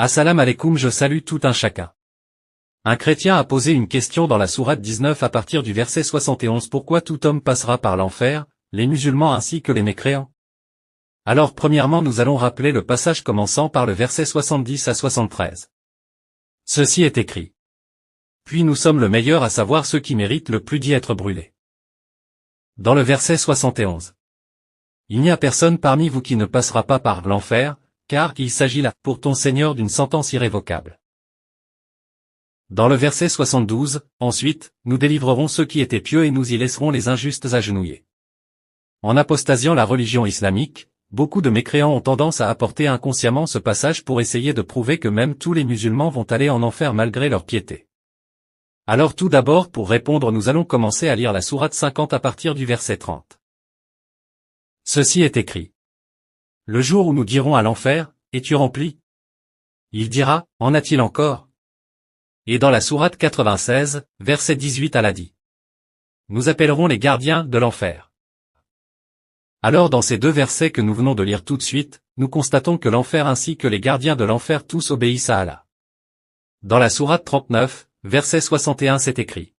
Assalam alaikum, je salue tout un chacun. Un chrétien a posé une question dans la sourate 19 à partir du verset 71. Pourquoi tout homme passera par l'enfer, les musulmans ainsi que les mécréants? Alors premièrement nous allons rappeler le passage commençant par le verset 70 à 73. Ceci est écrit. Puis nous sommes le meilleur, à savoir ceux qui méritent le plus d'y être brûlés. Dans le verset 71. Il n'y a personne parmi vous qui ne passera pas par l'enfer, car il s'agit là, pour ton Seigneur, d'une sentence irrévocable. Dans le verset 72, ensuite, nous délivrerons ceux qui étaient pieux et nous y laisserons les injustes agenouillés. En apostasiant la religion islamique, beaucoup de mécréants ont tendance à apporter inconsciemment ce passage pour essayer de prouver que même tous les musulmans vont aller en enfer malgré leur piété. Alors tout d'abord, pour répondre, nous allons commencer à lire la sourate 50 à partir du verset 30. Ceci est écrit. Le jour où nous dirons à l'enfer, es-tu rempli? Il dira, en a-t-il encore? Et dans la sourate 96, verset 18 Allah dit. Nous appellerons les gardiens de l'enfer. Alors dans ces deux versets que nous venons de lire tout de suite, nous constatons que l'enfer ainsi que les gardiens de l'enfer tous obéissent à Allah. Dans la sourate 39, verset 61 c'est écrit.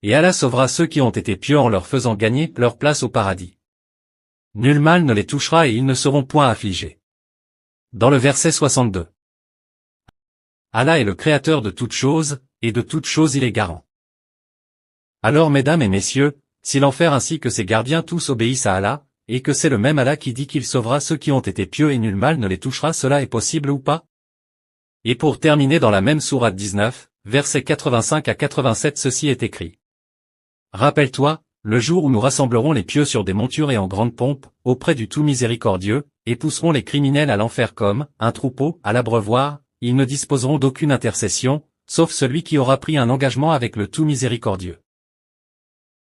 Et Allah sauvera ceux qui ont été pieux en leur faisant gagner leur place au paradis. Nul mal ne les touchera et ils ne seront point affligés. Dans le verset 62. Allah est le créateur de toutes choses, et de toutes choses il est garant. Alors mesdames et messieurs, si l'enfer ainsi que ses gardiens tous obéissent à Allah, et que c'est le même Allah qui dit qu'il sauvera ceux qui ont été pieux et nul mal ne les touchera, cela est possible ou pas? Et pour terminer dans la même sourate 19, versets 85 à 87 ceci est écrit. Rappelle-toi, le jour où nous rassemblerons les pieux sur des montures et en grande pompe, auprès du tout miséricordieux, et pousserons les criminels à l'enfer comme un troupeau à l'abreuvoir, ils ne disposeront d'aucune intercession, sauf celui qui aura pris un engagement avec le tout miséricordieux.